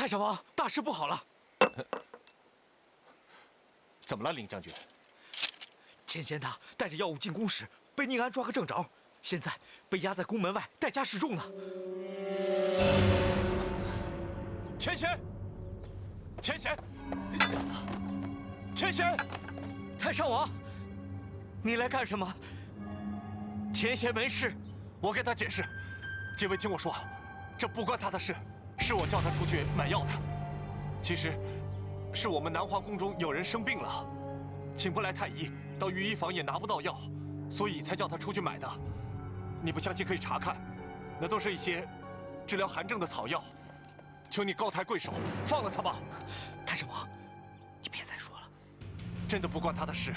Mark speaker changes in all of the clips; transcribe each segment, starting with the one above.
Speaker 1: 太上王，大事不好了！
Speaker 2: 怎么了，林将军？
Speaker 1: 钱贤他带着药物进宫时，被宁安抓个正着，现在被押在宫门外待加示众呢。
Speaker 2: 钱贤，钱贤，钱贤，
Speaker 1: 太上王，你来干什么？钱贤没事，
Speaker 2: 我跟他解释。几位听我说，这不关他的事，是我叫他出去买药的。其实，是我们南华宫中有人生病了，请不来太医，到御医房也拿不到药，所以才叫他出去买的。你不相信可以查看，那都是一些治疗寒症的草药。求你高抬贵手，放了他吧。
Speaker 1: 太上王，你别再说了，
Speaker 2: 真的不关他的事，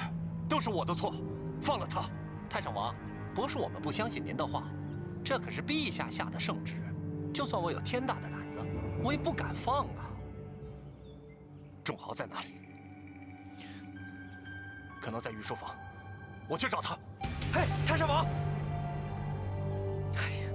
Speaker 2: 都是我的错，放了他。
Speaker 3: 太上王，不是我们不相信您的话，这可是陛下下的圣旨，就算我有天大的胆子，我也不敢放啊。
Speaker 2: 仲豪在哪里？可能在御书房，我去找他。
Speaker 1: 嘿，太上王！哎呀，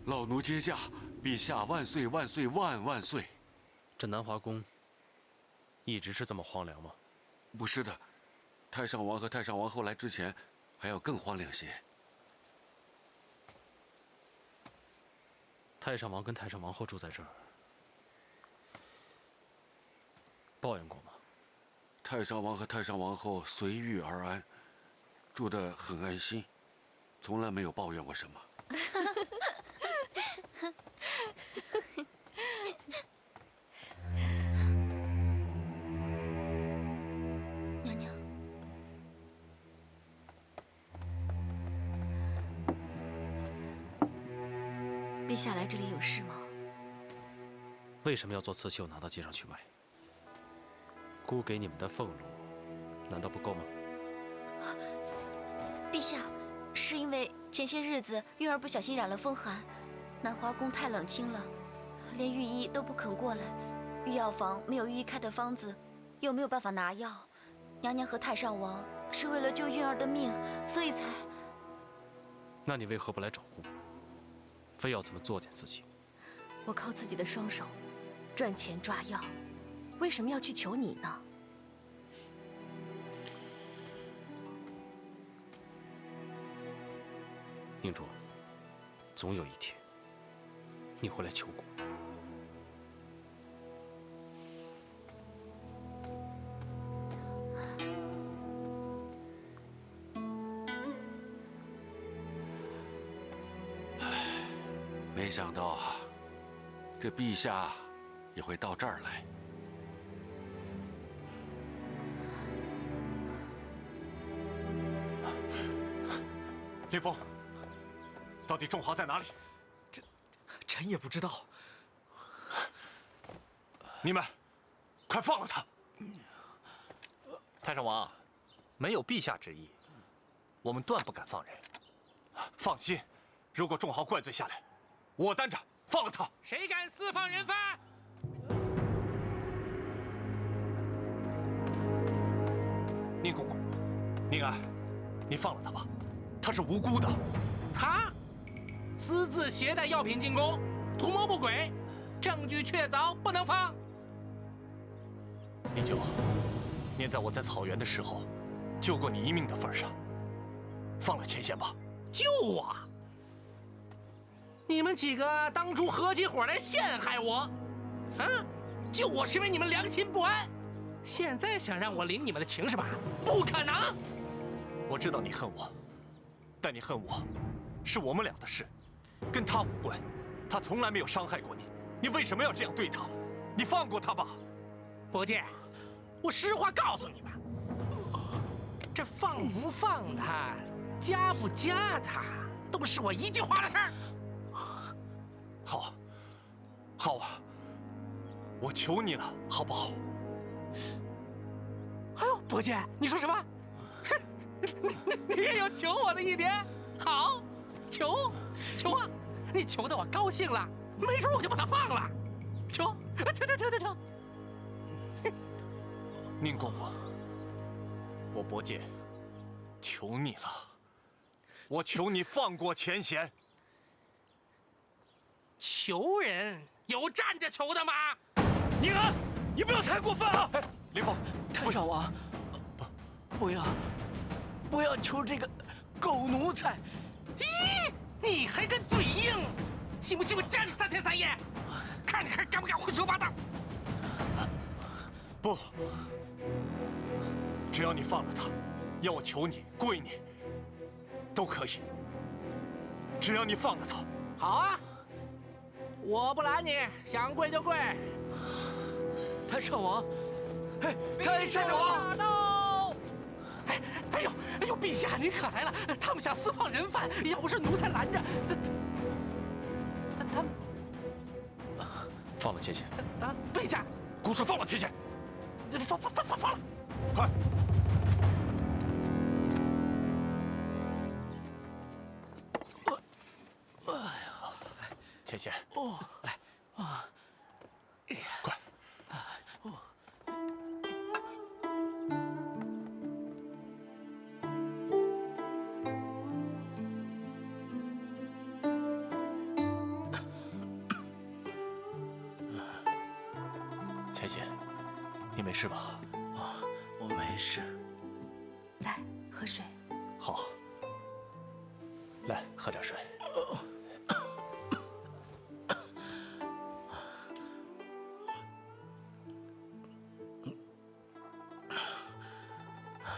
Speaker 4: 老奴接驾，陛下万岁万岁万万岁！
Speaker 5: 这南华宫一直是这么荒凉吗？
Speaker 4: 不是的，太上王和太上王后来之前，还要更荒凉些。
Speaker 5: 太上王跟太上王后住在这儿，抱怨过吗？
Speaker 4: 太上王和太上王后随遇而安，住得很安心，从来没有抱怨过什么。
Speaker 6: 娘娘，陛下来这里有事吗？
Speaker 5: 为什么要做刺绣拿到街上去卖？姑给你们的俸禄，难道不够吗？
Speaker 6: 陛下，是因为前些日子玉儿不小心染了风寒，南华宫太冷清了，连御医都不肯过来，御药房没有御医开的方子，又没有办法拿药。娘娘和太上王是为了救玉儿的命，所以才……
Speaker 5: 那你为何不来找姑？非要这么作践自己？
Speaker 7: 我靠自己的双手赚钱抓药，为什么要去求你呢？
Speaker 5: 宁卓，总有一天你会来求姑。
Speaker 4: 没想到啊，这陛下也会到这儿来。
Speaker 2: 林峰，到底仲豪在哪里？
Speaker 1: 臣也不知道。
Speaker 2: 你们，快放了他！
Speaker 3: 太上王，没有陛下旨意，我们断不敢放人。
Speaker 2: 放心，如果仲豪怪罪下来，我担着，放了他。
Speaker 8: 谁敢私放人犯？
Speaker 2: 宁公公，宁安，你放了他吧，他是无辜的。
Speaker 8: 他私自携带药品进宫，图谋不轨，证据确凿，不能放。
Speaker 2: 你就念在我在草原的时候救过你一命的份上，放了钱贤吧。
Speaker 8: 救我！你们几个当初合起伙来陷害我，啊！救我是因为你们良心不安，现在想让我领你们的情是吧？不可能！
Speaker 2: 我知道你恨我，但你恨我，是我们俩的事，跟他无关。他从来没有伤害过你，你为什么要这样对他？你放过他吧。
Speaker 8: 伯介，我实话告诉你吧，这放不放他，加不加他，都是我一句话的事儿。
Speaker 2: 好，好啊，我求你了，好不好？
Speaker 8: 哎呦，伯杰，你说什么？你也有求我的一天？好，求啊！你求得我高兴了，没准我就把他放了。求！
Speaker 2: 宁公公，我伯杰求你了，我求你放过钱贤。
Speaker 8: 求人有站着求的吗？
Speaker 1: 宁安，你不要太过分啊！
Speaker 2: 哎，林峰，
Speaker 1: 太上王，不要求这个狗奴才！
Speaker 8: 咦，你还跟嘴硬？信不信我加你3天3夜？看你还敢不敢胡说八道！
Speaker 2: 不，只要你放了他，要我求你、跪你，都可以。只要你放了他。
Speaker 8: 好啊，我不拦你，想跪就跪。
Speaker 1: 太上王，哎，太上王！
Speaker 8: 到！哎呦，陛下您可来了！他们想私放人犯，要不是奴才拦着，他们
Speaker 5: 放了钱钱。
Speaker 8: 啊，陛下，
Speaker 2: 姑说放了钱钱，
Speaker 8: 放了！
Speaker 2: 快！钱钱，
Speaker 1: 来，
Speaker 2: 快！钱钱，你没事吧？
Speaker 1: 我没事。
Speaker 7: 来喝水。
Speaker 2: 好，来喝点水。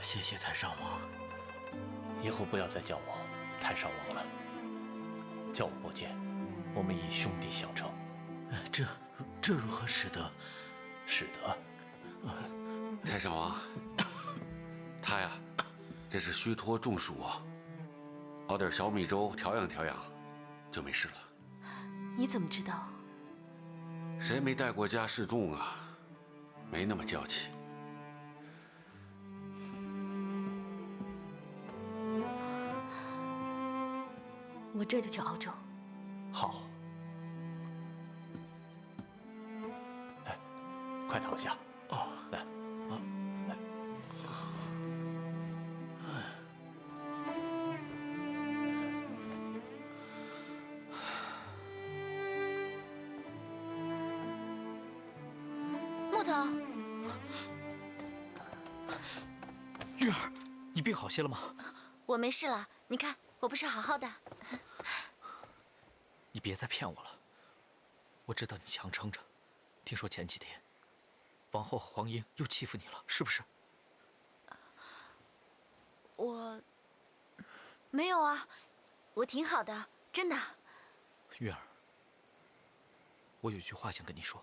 Speaker 1: 谢谢太上王。
Speaker 3: 以后不要再叫我太上王了，叫我伯杰，我们以兄弟相称。
Speaker 1: 这如何使得？
Speaker 3: 使得。
Speaker 4: 太上王，他呀，这是虚脱中暑啊，熬点小米粥调养调养，就没事了。
Speaker 7: 你怎么知道？
Speaker 4: 谁没带过家示众啊？没那么娇气。
Speaker 7: 我这就去熬粥。
Speaker 3: 好。来，快躺下。
Speaker 1: 哦，
Speaker 3: 来，来。
Speaker 6: 木头，
Speaker 1: 玉儿，你病好些了吗？
Speaker 6: 我没事了，你看我不是好好的。
Speaker 1: 你别再骗我了，我知道你强撑着。听说前几天，王后和皇英又欺负你了，是不是？
Speaker 6: 我没有啊，我挺好的，真的。
Speaker 1: 玉儿，我有句话想跟你说。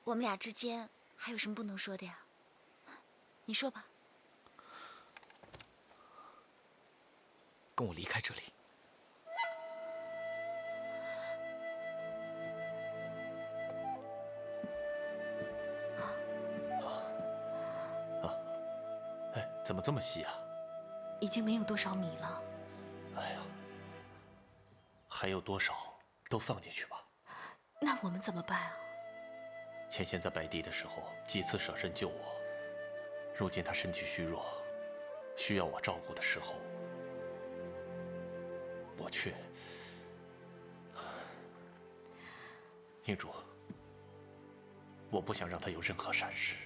Speaker 6: 我们俩之间还有什么不能说的呀？你说吧。
Speaker 1: 跟我离开这里。
Speaker 3: 哎，怎么这么细啊？
Speaker 7: 已经没有多少米了。
Speaker 3: 哎呀，还有多少都放进去吧。
Speaker 7: 那我们怎么办啊？
Speaker 3: 钱贤在白帝的时候几次舍身救我，如今他身体虚弱，需要我照顾的时候，我却……宁主，我不想让他有任何闪失。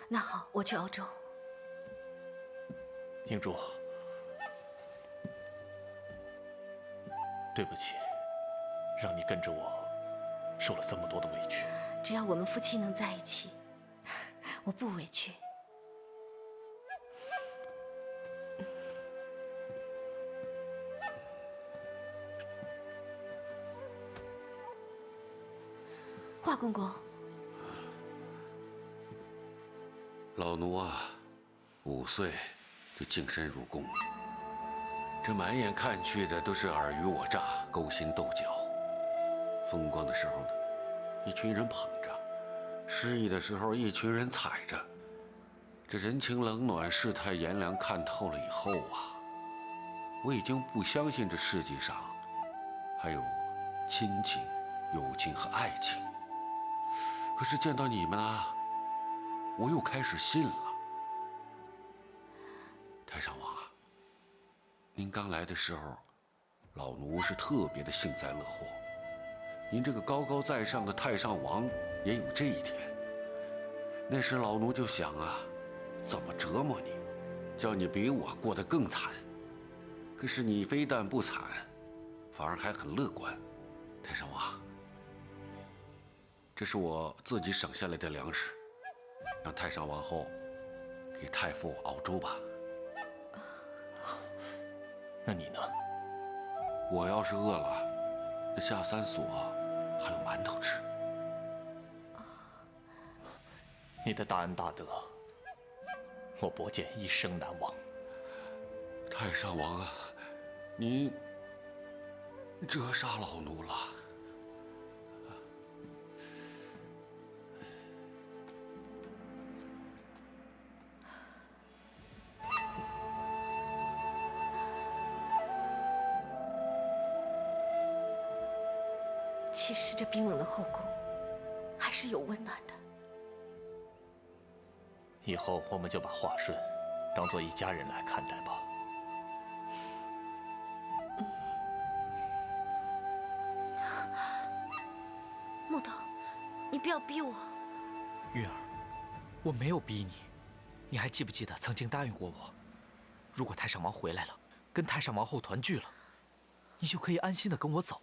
Speaker 7: 那好，我去熬粥。
Speaker 3: 宁主，对不起，让你跟着我受了这么多的委屈。
Speaker 7: 只要我们夫妻能在一起，我不委屈。华公公，
Speaker 4: 老奴啊，5岁就净身入宫。这满眼看去的都是尔虞我诈、勾心斗角。风光的时候呢，一群人捧着；失意的时候，一群人踩着。这人情冷暖、世态炎凉看透了以后啊，我已经不相信这世界上还有亲情、友情和爱情。可是见到你们啊，我又开始信了。太上皇啊，您刚来的时候，老奴是特别的幸灾乐祸。您这个高高在上的太上皇也有这一天。那时老奴就想啊，怎么折磨你，叫你比我过得更惨。可是你非但不惨，反而还很乐观。太上皇，这是我自己省下来的粮食，让太上皇后给太傅熬粥吧。
Speaker 2: 那你呢？
Speaker 4: 我要是饿了，那下3所还有馒头吃。
Speaker 2: 你的大恩大德，我伯见一生难忘。
Speaker 4: 太上皇啊，您折杀老奴了。
Speaker 7: 其实这冰冷的后宫，还是有温暖的。
Speaker 2: 以后我们就把华顺当做一家人来看待吧。
Speaker 6: 木头，你不要逼我。
Speaker 1: 韵儿，我没有逼你。你还记不记得曾经答应过我，如果太上皇回来了，跟太上皇后团聚了，你就可以安心的跟我走。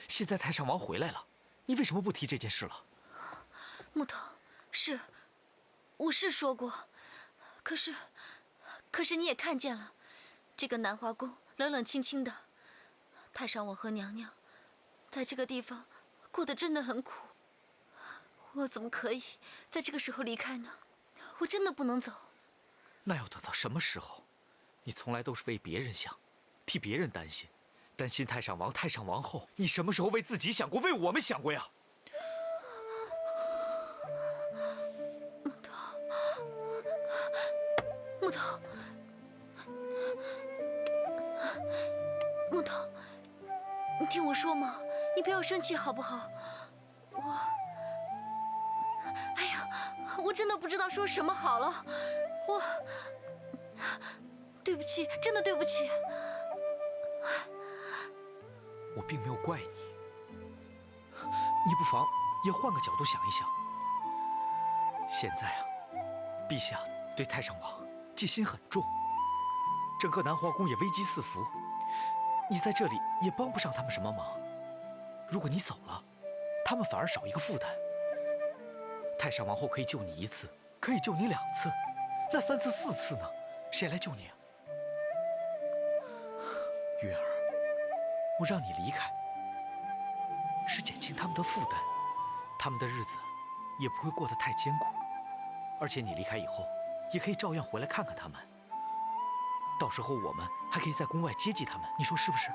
Speaker 1: 现在太上皇回来了，你为什么不提这件事了？
Speaker 6: 木头，我是说过，可是你也看见了，这个南华宫冷冷清清的，太上皇和娘娘在这个地方过得真的很苦。我怎么可以在这个时候离开呢？我真的不能走。
Speaker 1: 那要等到什么时候？你从来都是为别人想，替别人担心，担心太上皇、太上皇后。你什么时候为自己想过，为我们想过呀？
Speaker 6: 木头，你听我说嘛，你不要生气好不好？哎呀，我真的不知道说什么好了，对不起，真的对不起。
Speaker 1: 我并没有怪你，你不妨也换个角度想一想。现在啊，陛下对太上皇戒心很重，整个南华宫也危机四伏，你在这里也帮不上他们什么忙。如果你走了，他们反而少一个负担。太上皇后可以救你1次，可以救你2次，那3次4次呢？谁来救你啊？月儿，我让你离开，是减轻他们的负担，他们的日子也不会过得太艰苦。而且你离开以后，也可以照样回来看看他们。到时候我们还可以在宫外接济他们，你说是不是？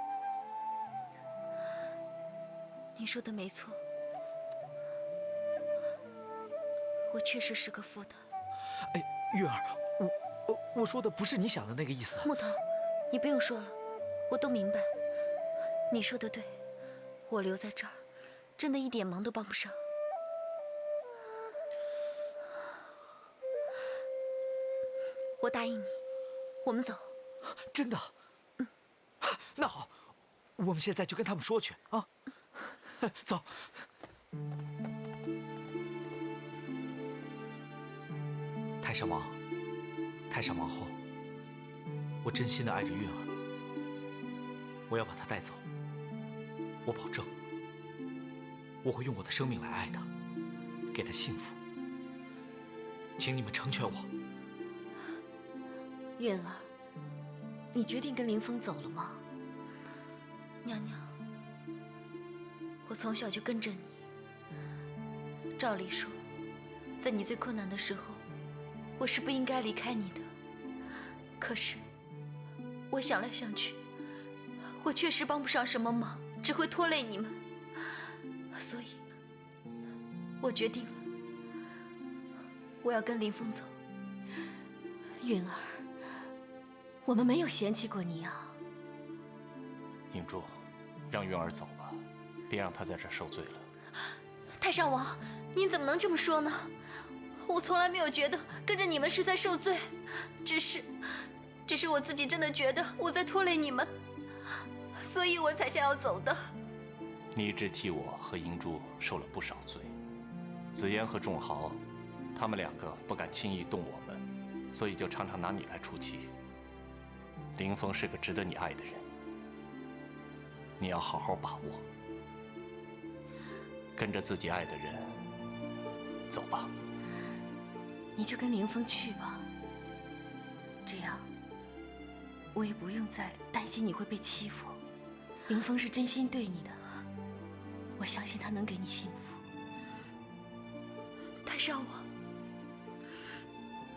Speaker 6: 你说的没错，我确实是个负担。
Speaker 1: 哎，月儿，我说的不是你想的那个意思。
Speaker 6: 木头，你不用说了，我都明白。你说的对，我留在这儿，真的一点忙都帮不上。我答应你，我们走。
Speaker 1: 真的？嗯，那好，我们现在就跟他们说去啊。走。太上皇，太上皇后，我真心的爱着韵儿，我要把她带走。我保证，我会用我的生命来爱她，给她幸福。请你们成全我。
Speaker 7: 韵儿，你决定跟凌风走了吗？
Speaker 6: 娘娘，我从小就跟着你。照理说，在你最困难的时候，我是不应该离开你的。可是，我想来想去，我确实帮不上什么忙，只会拖累你们。所以，我决定了，我要跟林峰走。
Speaker 7: 韵儿，我们没有嫌弃过你啊。
Speaker 2: 影珠，让韵儿走吧，别让她在这儿受罪了。
Speaker 6: 太上王，您怎么能这么说呢？我从来没有觉得跟着你们是在受罪，只是我自己真的觉得我在拖累你们，所以我才想要走的。
Speaker 2: 你一直替我和银珠受了不少罪，紫嫣和仲豪，他们两个不敢轻易动我们，所以就常常拿你来出气。林峰是个值得你爱的人，你要好好把握。跟着自己爱的人走吧。
Speaker 7: 你就跟林峰去吧，这样我也不用再担心你会被欺负。林峰是真心对你的，我相信他能给你幸福。
Speaker 6: 太上王，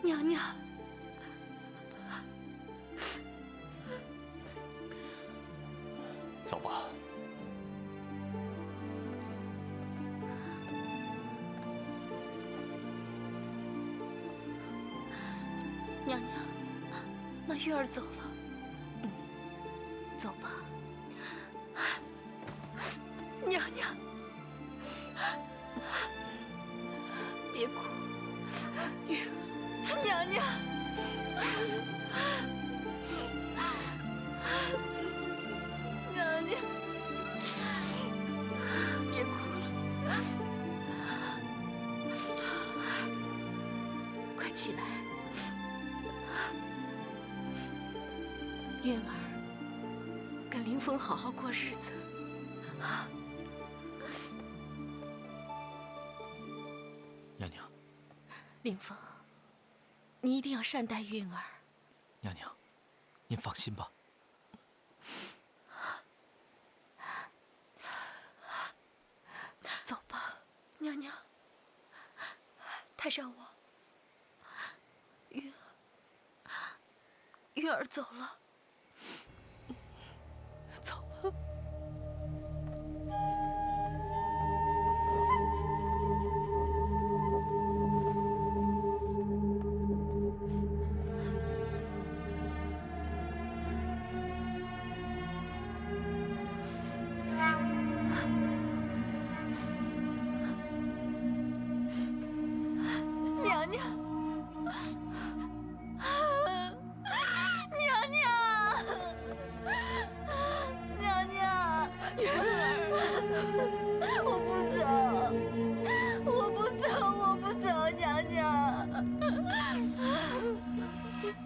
Speaker 6: 娘娘，
Speaker 2: 走吧。
Speaker 6: 娘娘，那玉儿走了。
Speaker 7: 走吧。
Speaker 6: 娘娘，别哭，玉儿，娘娘，娘娘，别哭了，
Speaker 7: 快起来。韵儿，跟林峰好好过日子。
Speaker 1: 娘娘，
Speaker 7: 林峰，你一定要善待韵儿。
Speaker 1: 娘娘，您放心吧。
Speaker 7: 走吧。
Speaker 6: 娘娘，太上王，韵儿走了。走吧。娘娘，娘娘，娘娘，韵儿，我不走，我不走，我不走，娘娘。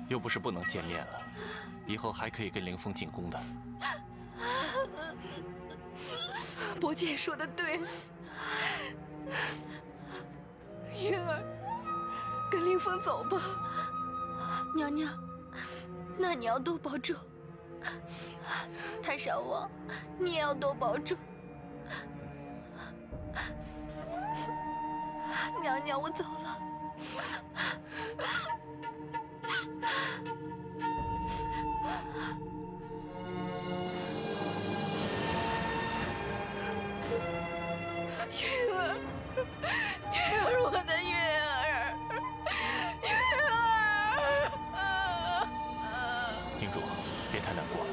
Speaker 2: 又不是不能见面了，以后还可以跟凌风进宫的。
Speaker 7: 伯剑说的对，韵儿，跟林峰走吧。
Speaker 6: 娘娘，那你要多保重。太上王，你也要多保重。娘娘，我走了。
Speaker 7: 韵儿，韵儿，我的韵儿，韵儿。
Speaker 2: 凝珠，别太难过了。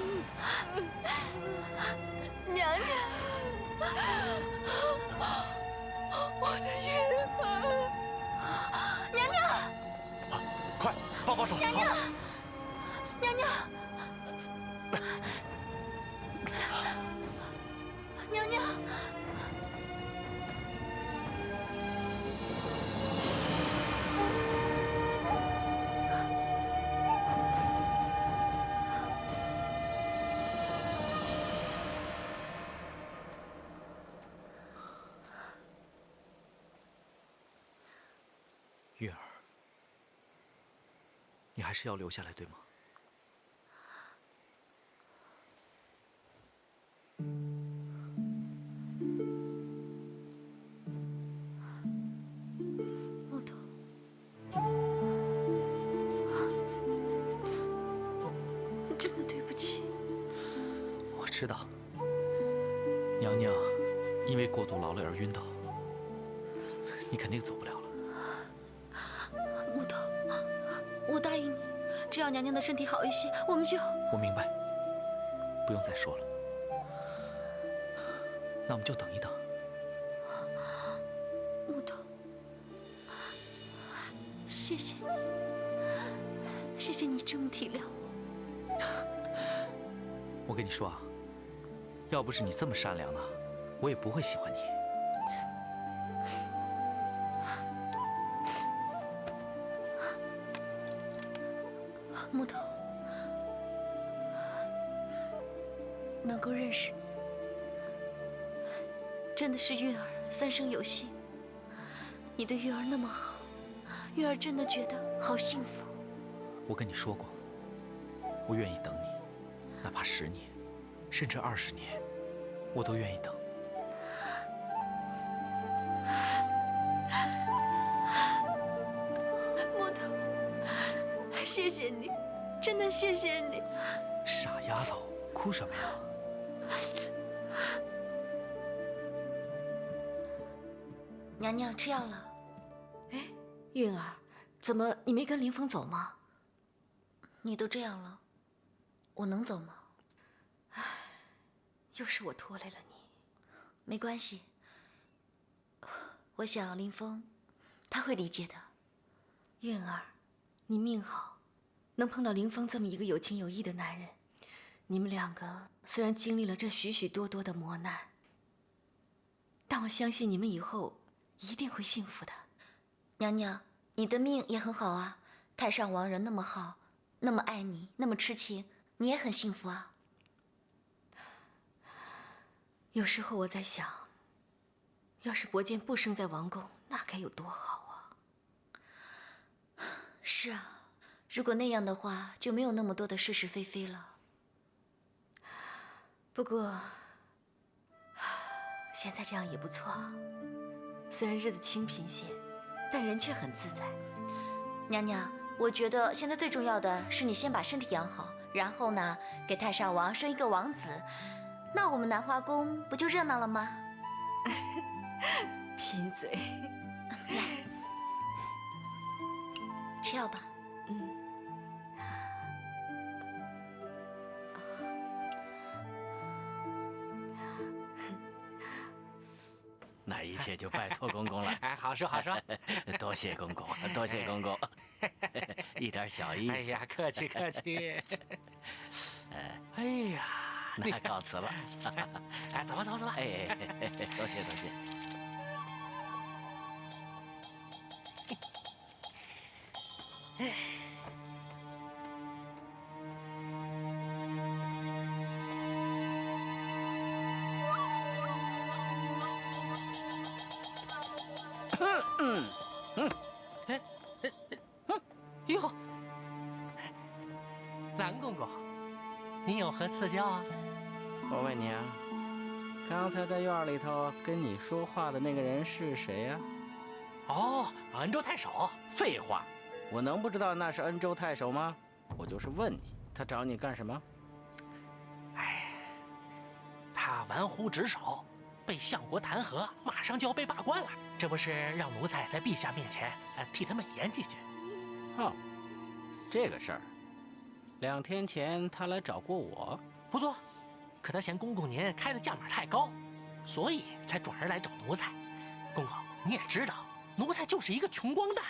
Speaker 6: 娘娘，
Speaker 7: 我的韵儿，
Speaker 6: 娘娘，
Speaker 2: 快帮帮手！
Speaker 6: 娘娘，娘娘，娘娘。
Speaker 1: 韵儿，你还是要留下来，对吗？
Speaker 6: 木头，
Speaker 1: 知道，娘娘因为过度劳累而晕倒，你肯定走不了了。
Speaker 6: 木头，我答应你，只要娘娘的身体好一些，我们就……
Speaker 1: 我明白，不用再说了。那我们就等一等。
Speaker 6: 木头，谢谢你，谢谢你这么体谅我。
Speaker 1: 我跟你说啊，要不是你这么善良呢，我也不会喜欢你。
Speaker 6: 木头，能够认识你，真的是韵儿三生有幸。你对韵儿那么好，韵儿真的觉得好幸福。
Speaker 1: 我跟你说过，我愿意等你，哪怕10年，甚至20年，我都愿意等。
Speaker 6: 木头，谢谢你，真的谢谢你。
Speaker 1: 傻丫头，哭什么呀？
Speaker 6: 娘娘吃药了。
Speaker 7: 哎，韵儿，怎么你没跟凌风走吗？
Speaker 6: 你都这样了，我能走吗？
Speaker 7: 又是我拖累了你。
Speaker 6: 没关系，我想林峰他会理解的。
Speaker 7: 韵儿，你命好，能碰到凌风这么一个有情有义的男人。你们两个虽然经历了这许许多多的磨难，但我相信你们以后一定会幸福的。
Speaker 6: 娘娘，你的命也很好啊，太上王人那么好，那么爱你，那么痴情，你也很幸福啊。
Speaker 7: 有时候我在想，要是伯坚不生在王宫，那该有多好啊！
Speaker 6: 是啊，如果那样的话，就没有那么多的是是非非了。
Speaker 7: 不过，现在这样也不错啊。虽然日子清贫些，但人却很自在。
Speaker 6: 娘娘，我觉得现在最重要的是你先把身体养好，然后呢，给太上王生一个王子，那我们南华宫不就热闹了吗？
Speaker 7: 贫嘴。
Speaker 6: 来，吃药吧。
Speaker 9: 那一切就拜托公公了。
Speaker 8: 哎，好说好说。
Speaker 9: 多谢公公，多谢公公，一点小意思。
Speaker 8: 哎呀，客气客气。哎呀，
Speaker 9: 那告辞了。
Speaker 8: 哎，走吧走吧走吧。
Speaker 9: 哎，多谢多谢。
Speaker 8: 哟，蓝公公，您有何赐教啊？
Speaker 10: 我问你啊，刚才在院里头跟你说话的那个人是谁呀？
Speaker 8: 哦，恩州太守。
Speaker 10: 废话，我能不知道那是恩州太守吗？我就是问你，他找你干什么？
Speaker 8: 哎，他玩忽职守，被相国弹劾，马上就要被罢官了。这不是让奴才在陛下面前替他美言几句。
Speaker 10: 哦，这个事儿，2天前他来找过我。
Speaker 8: 不错，可他嫌公公您开的价码太高，所以才转而来找奴才。公公，你也知道，奴才就是一个穷光蛋，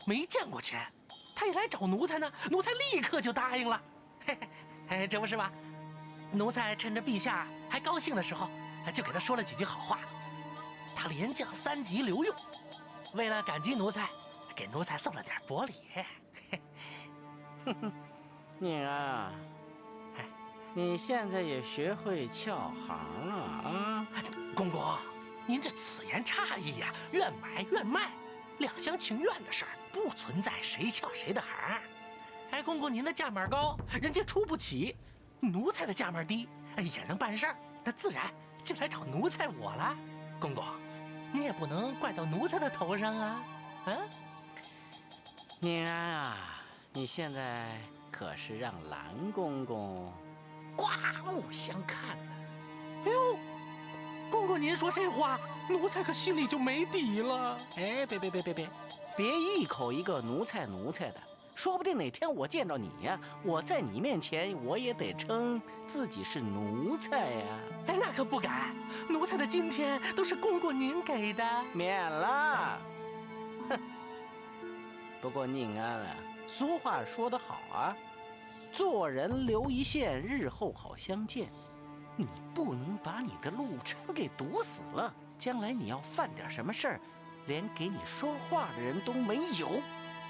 Speaker 8: 没见过钱。他一来找奴才呢，奴才立刻就答应了。嘿嘿，这不是吗？奴才趁着陛下还高兴的时候，就给他说了几句好话。他连降3级留用，为了感激奴才，给奴才送了点薄礼。
Speaker 10: 哼哼，宁安啊，你现在也学会撬行了啊！
Speaker 8: 公公，您这此言差矣呀！愿买愿卖，两厢情愿的事儿，不存在谁撬谁的行。哎，公公您的价码高，人家出不起；奴才的价码低，也能办事儿，那自然就来找奴才我了。公公，你也不能怪到奴才的头上啊！啊，
Speaker 10: 宁安啊，你现在可是让蓝公公
Speaker 8: 刮目相看呢。哎呦，公公您说这话，奴才可心里就没底了。
Speaker 10: 哎，别一口一个奴才的，说不定哪天我见着你呀，我在你面前我也得称自己是奴才呀。
Speaker 8: 哎，那可不敢，奴才的今天都是公公您给的。
Speaker 10: 免了。哼。不过宁安啊，俗话说得好啊，做人留一线，日后好相见。你不能把你的路全给堵死了，将来你要犯点什么事儿，连给你说话的人都没有。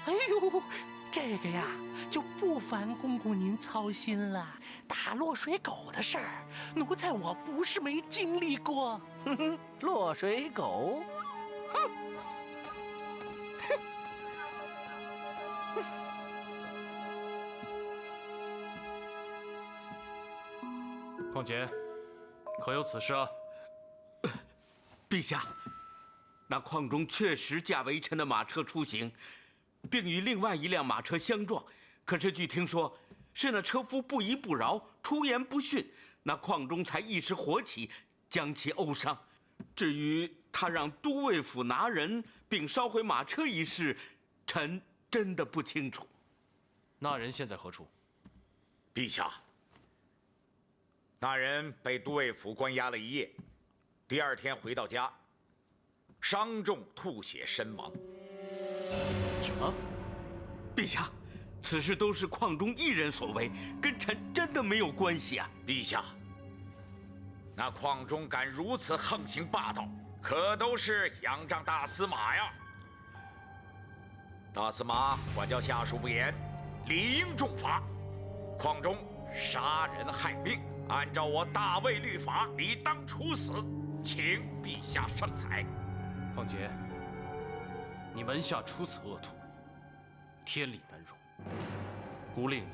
Speaker 8: 哎呦，这个呀就不烦公公您操心了。打落水狗的事儿，奴才我不是没经历过。
Speaker 10: 哼哼，落水狗，哼。
Speaker 5: 况杰，可有此事啊？
Speaker 4: 陛下，那矿中确实驾为臣的马车出行，并与另外一辆马车相撞。可是据听说，是那车夫不依不饶，出言不逊，那矿中才一时火起，将其殴伤。至于他让都尉府拿人并烧毁马车一事，臣真的不清楚。
Speaker 5: 那人现在何处？
Speaker 11: 陛下，那人被都尉府关押了一夜，第二天回到家，伤重吐血身亡。
Speaker 4: 什么？陛下，此事都是矿中一人所为，跟臣真的没有关系啊！
Speaker 11: 陛下，那矿中敢如此横行霸道，可都是仰仗大司马呀！大司马管教下属不严，理应重罚。矿中杀人害命，按照我大魏律法，理当处死，请陛下圣裁。
Speaker 5: 况杰，你门下出此恶徒，天理难容。孤令你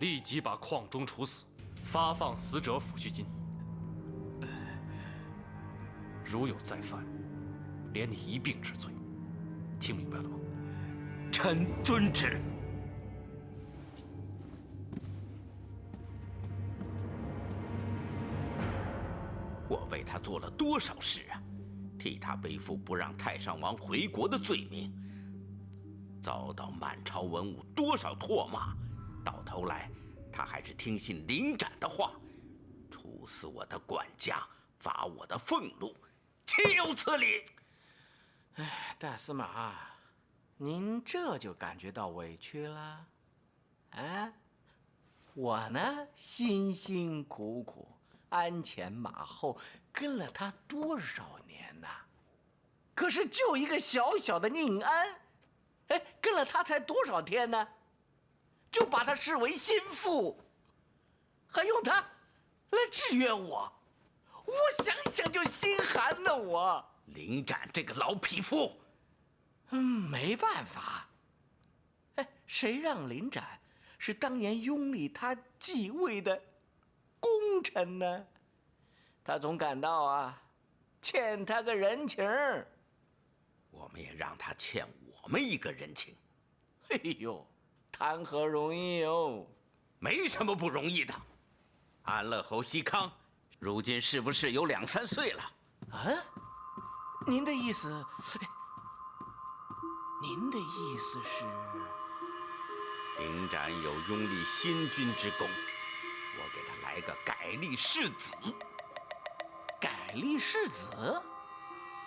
Speaker 5: 立即把矿中处死，发放死者抚恤金。如有再犯，连你一并治罪。听明白了吗？
Speaker 4: 臣遵旨。我为他做了多少事啊！替他背负不让太上王回国的罪名，遭到满朝文武多少唾骂，到头来他还是听信林斩的话，处死我的管家，罚我的俸禄，岂有此理！
Speaker 10: 哎，大司马，您这就感觉到委屈了？啊，我呢，辛辛苦苦，鞍前马后跟了他多少年呐？可是就一个小小的宁安，哎，跟了他才多少天呢？就把他视为心腹，还用他来制约我，我想想就心寒呢。我
Speaker 4: 林斩这个老匹夫，
Speaker 10: 没办法。哎，谁让林斩是当年拥立他继位的功臣呢？他总感到啊，欠他个人情。
Speaker 4: 我们也让他欠我们一个人情。
Speaker 10: 哎呦，谈何容易哦！
Speaker 4: 没什么不容易的。安乐侯嵇康，如今是不是有2、3岁了？
Speaker 10: 啊？您的意思？您的意思是？
Speaker 4: 林斩有拥立新君之功，我给他来个改立世子。
Speaker 10: 改立世子？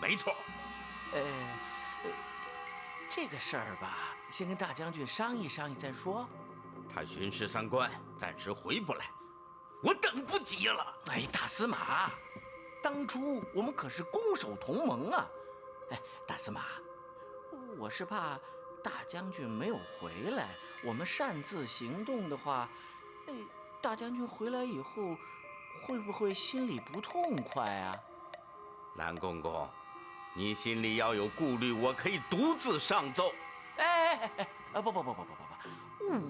Speaker 4: 没错。
Speaker 10: 这个事儿吧，先跟大将军商议商议再说。
Speaker 4: 他巡视3关，暂时回不来，我等不及了。
Speaker 10: 哎，大司马，当初我们可是攻守同盟啊！哎，大司马，我是怕大将军没有回来，我们擅自行动的话，大将军回来以后，会不会心里不痛快啊？
Speaker 4: 蓝公公，你心里要有顾虑，我可以独自上奏。
Speaker 10: 不，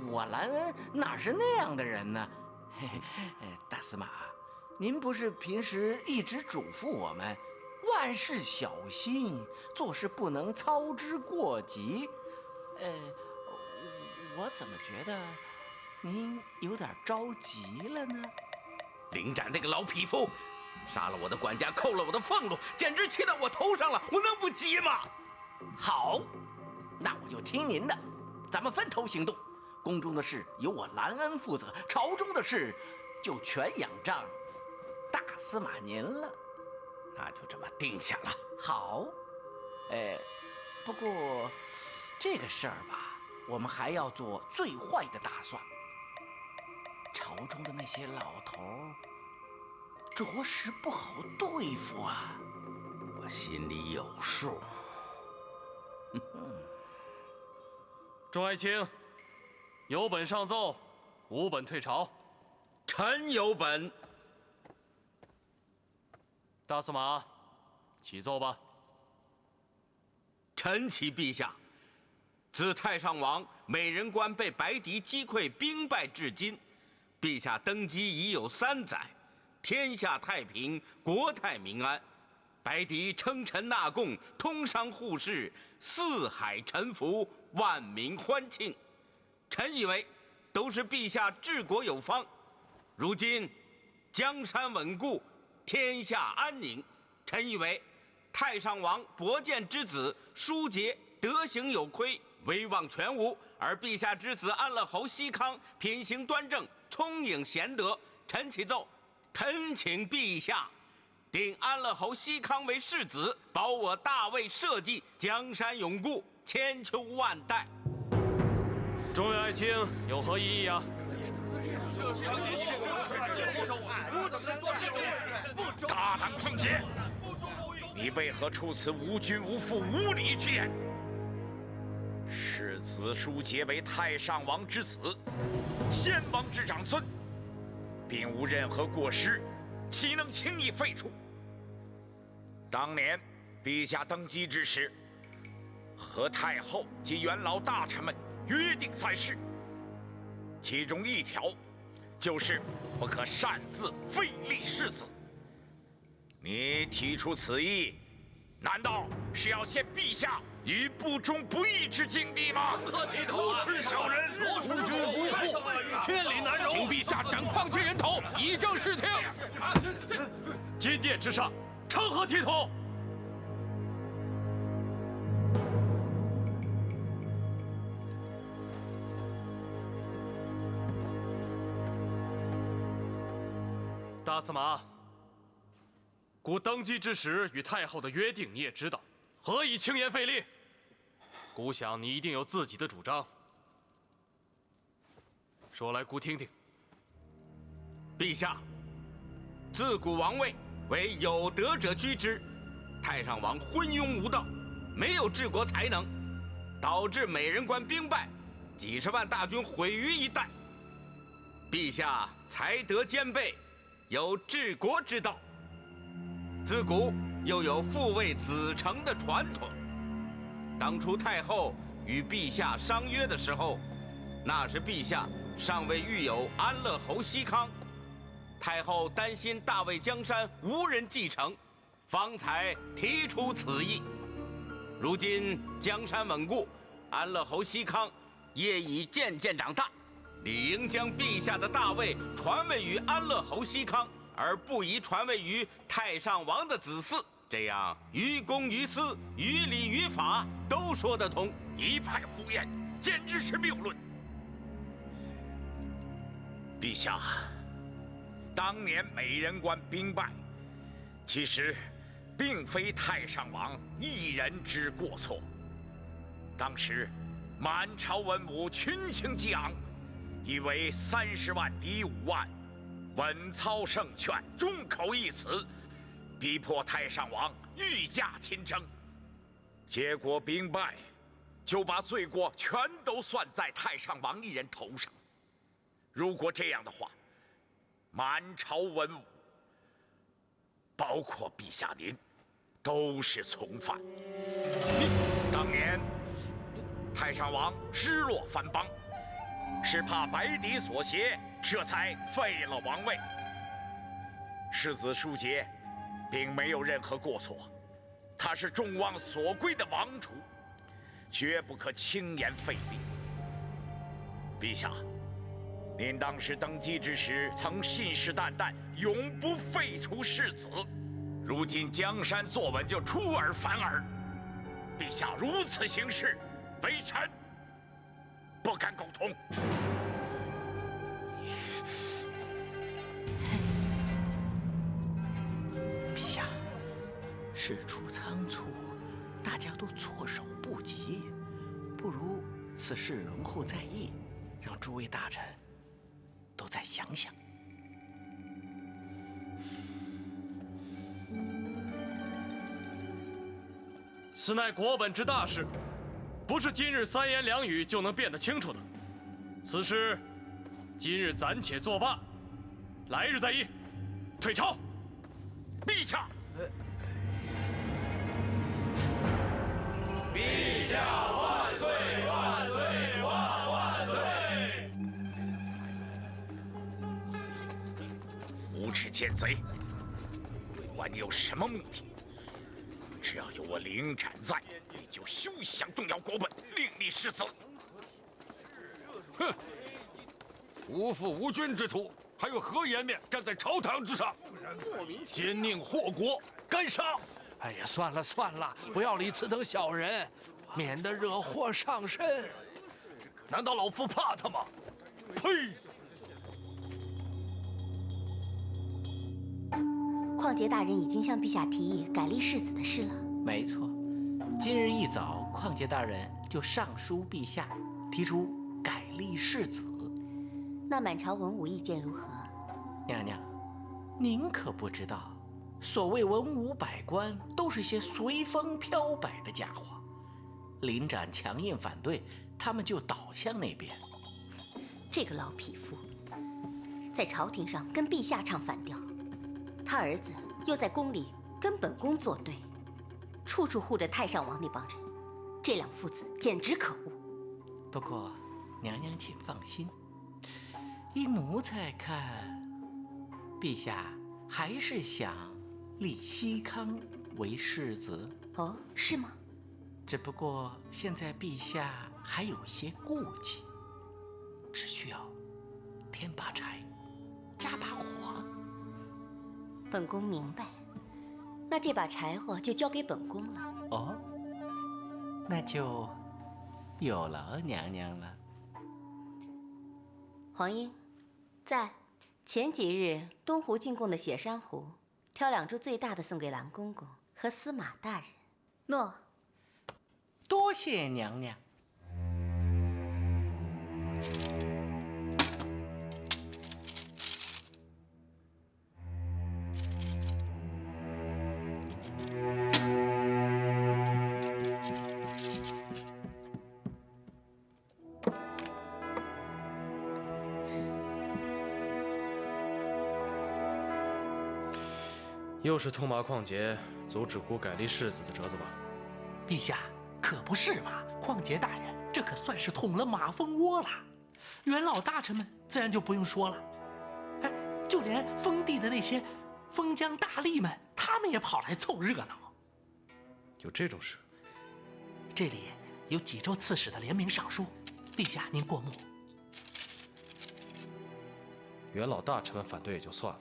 Speaker 10: 我蓝恩哪是那样的人呢？大司马，您不是平时一直嘱咐我们，万事小心，做事不能操之过急。我怎么觉得您有点着急了呢？
Speaker 11: 凌展那个老匹夫，杀了我的管家，扣了我的俸禄，简直气到我头上了，我能不急吗？
Speaker 10: 好，那我就听您的，咱们分头行动。宫中的事由我兰恩负责，朝中的事就全仰仗大司马您了。
Speaker 11: 那就这么定下了。
Speaker 10: 好，不过这个事儿吧，我们还要做最坏的打算。朝中的那些老头儿，着实不好对付啊。
Speaker 11: 我心里有数。
Speaker 5: 众爱卿，有本上奏，无本退朝。
Speaker 4: 臣有本。
Speaker 5: 大司马，起奏吧。
Speaker 4: 臣启陛下，自太上王美人关被白狄击溃兵败至今，陛下登基已有3载，天下太平，国泰民安。白狄称臣纳贡，通商互市，四海臣服，万民欢庆。臣以为都是陛下治国有方。如今江山稳固，天下安宁。臣以为太上王伯建之子舒杰德行有亏，威望全无，而陛下之子安乐侯西康品行端正，聪颖贤德。臣启奏，恳请陛下定安乐侯西康为世子，保我大魏社稷，江山永固，千秋万代。
Speaker 5: 众位爱卿有何异议啊？
Speaker 11: 大胆狂杰！你为何出此无君无父、无礼之言？世子舒杰为太上王之子，先王之长孙，并无任何过失，岂能轻易废除？当年陛下登基之时，和太后及元老大臣们约定3事，其中一条就是不可擅自废立世子。你提出此意，难道是要陷陛下于不忠不义之境地吗？
Speaker 5: 无耻小人，无君无父，天理难容，
Speaker 12: 请陛下斩匡切人头，以正视听。
Speaker 5: 金殿之上，成何体统？大司马，孤登基之时与太后的约定你也知道，何以轻言废立？孤想你一定有自己的主张，说来孤听听。
Speaker 4: 陛下，自古王位为有德者居之，太上王昏庸无道，没有治国才能，导致美人关兵败，几十万大军毁于一旦。陛下才德兼备，有治国之道。自古又有父为子承的传统。当初太后与陛下商约的时候，那时陛下尚未育有安乐侯西康，太后担心大魏江山无人继承，方才提出此意。如今江山稳固，安乐侯西康业已渐渐长大，理应将陛下的大位传位于安乐侯西康，而不宜传位于太上王的子嗣，这样于公于私、于礼于法都说得通。
Speaker 11: 一派胡言，简直是谬论。陛下，当年美人关兵败，其实并非太上王一人之过错。当时满朝文武群情激昂，以为30万敌5万，稳操胜券，众口一词，逼迫太上王御驾亲征。结果兵败，就把罪过全都算在太上王一人头上。如果这样的话，满朝文武，包括陛下您，都是从犯。当年太上王失落藩邦，是怕白狄所胁，这才废了王位。世子舒杰并没有任何过错，他是众望所归的王储，绝不可轻言废立。陛下，您当时登基之时，曾信誓旦旦永不废除世子。如今江山坐稳，就出尔反尔。陛下如此行事，微臣不敢苟同。
Speaker 10: 陛下，事出仓促，大家都措手不及，不如此事容后再议，让诸位大臣都再想想。
Speaker 5: 此乃国本之大事，不是今日三言两语就能辩得清楚的。此事，今日暂且作罢，来日再议。退朝。
Speaker 11: 陛下。
Speaker 12: 陛下万岁万岁万岁！
Speaker 11: 无耻奸贼，管你有什么目的，只要有我凌展在，你就休想动摇国本，另立世子。
Speaker 12: 哼！无父无君之徒，还有何颜面站在朝堂之上？奸佞祸国，该杀！
Speaker 8: 哎呀，算了算了，不要理此等小人，免得惹祸上身。
Speaker 12: 难道老夫怕他吗？呸！
Speaker 7: 况杰大人已经向陛下提议改立世子的事了。
Speaker 10: 没错，今日一早，况杰大人就上书陛下，提出改立世子。
Speaker 7: 那满朝文武意见如何？
Speaker 10: 娘娘，您可不知道，所谓文武百官都是些随风飘摆的家伙，临展强硬反对，他们就倒向那边。
Speaker 7: 这个老匹夫，在朝廷上跟陛下唱反调，他儿子又在宫里跟本宫作对，处处护着太上皇那帮人，这两父子简直可恶。
Speaker 10: 不过，娘娘请放心，依奴才看，陛下还是想立熹康为世子。
Speaker 7: 哦，是吗？
Speaker 10: 只不过现在陛下还有些顾忌，只需要添把柴，加把火。
Speaker 7: 本宫明白，那这把柴火就交给本宫了。
Speaker 10: 哦，那就有劳娘娘了。
Speaker 7: 皇英，在前几日东湖进贡的雪山湖，挑2株最大的送给蓝公公和司马大人。诺。
Speaker 10: 多谢娘娘。
Speaker 5: 又是兔马况杰阻止孤改立世子的折子吧？
Speaker 8: 陛下，可不是嘛！况杰大人，这可算是捅了马蜂窝了。元老大臣们自然就不用说了，哎，就连封地的那些封疆大吏们，他们也跑来凑热闹。
Speaker 5: 有这种事？
Speaker 8: 这里有济州刺史的联名上书，陛下您过目。
Speaker 5: 元老大臣们反对也就算了，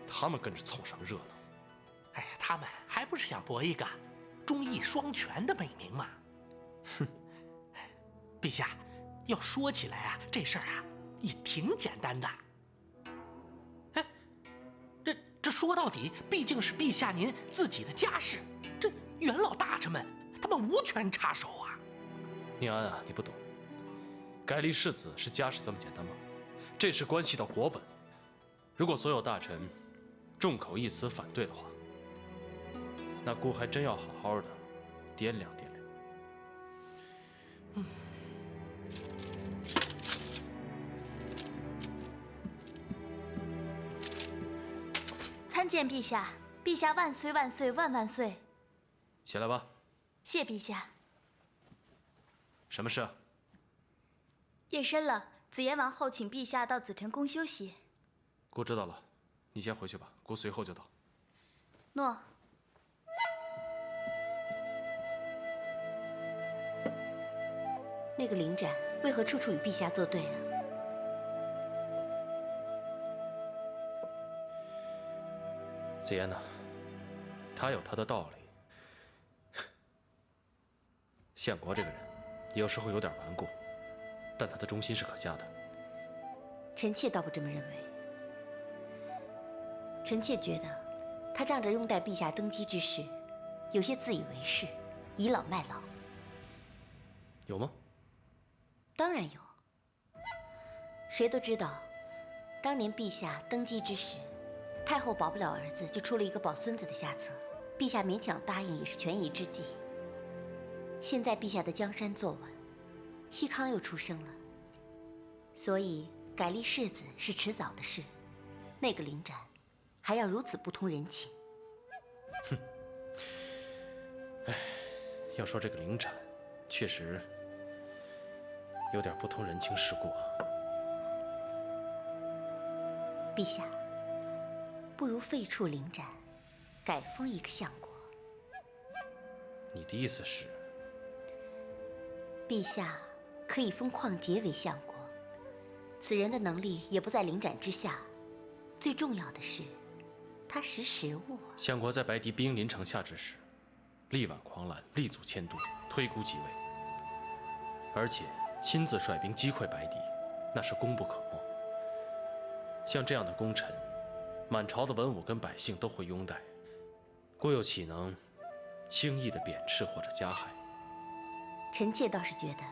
Speaker 5: 他们跟着凑什么热闹？
Speaker 8: 哎呀，他们还不是想博一个忠义双全的美名嘛！哼，陛下，要说起来啊，这事儿啊也挺简单的。哎，这说到底，毕竟是陛下您自己的家事，这元老大臣们他们无权插手啊。
Speaker 5: 宁安啊，你不懂，改立世子是家事这么简单吗？这事关系到国本，如果所有大臣众口一词反对的话，那孤还真要好好的掂量掂量。
Speaker 6: 参见陛下，陛下万岁万岁万万岁！
Speaker 5: 起来吧。
Speaker 6: 谢陛下。
Speaker 5: 什么事啊？
Speaker 6: 夜深了，子言王后请陛下到紫宸宫休息。
Speaker 5: 姑知道了，你先回去吧，姑随后就到。
Speaker 6: 诺。
Speaker 7: 那个凌展为何处处与陛下作对啊？
Speaker 5: 紫嫣呐，他有他的道理。宪国这个人，有时候有点顽固，但他的忠心是可嘉的。
Speaker 7: 臣妾倒不这么认为。臣妾觉得，他仗着拥戴陛下登基之事，有些自以为是，倚老卖老。
Speaker 5: 有吗？
Speaker 7: 当然有。谁都知道，当年陛下登基之时，太后保不了儿子，就出了一个保孙子的下策。陛下勉强答应也是权宜之计。现在陛下的江山坐稳，西康又出生了，所以改立世子是迟早的事。那个临斩，还要如此不通人情。
Speaker 5: 哼，哎，要说这个临斩，确实有点不通人情世故啊。
Speaker 7: 陛下，不如废黜临斩，改封一个相国。
Speaker 5: 你的意思是？
Speaker 7: 陛下可以封旷杰为相国，此人的能力也不在临斩之下。最重要的是，他识时务啊。
Speaker 5: 相国在白帝兵临城下之时，力挽狂澜，力阻迁都，推孤即位，而且亲自率兵击溃白帝，那是功不可没。像这样的功臣，满朝的文武跟百姓都会拥戴，郭又岂能轻易的贬斥或者加害？
Speaker 7: 臣妾倒是觉得，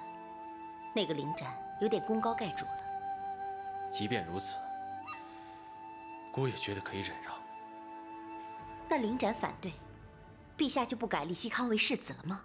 Speaker 7: 那个临斩有点功高盖主了。
Speaker 5: 即便如此，郭也觉得可以忍让。
Speaker 7: 那临斩反对，陛下就不改立西康为世子了吗？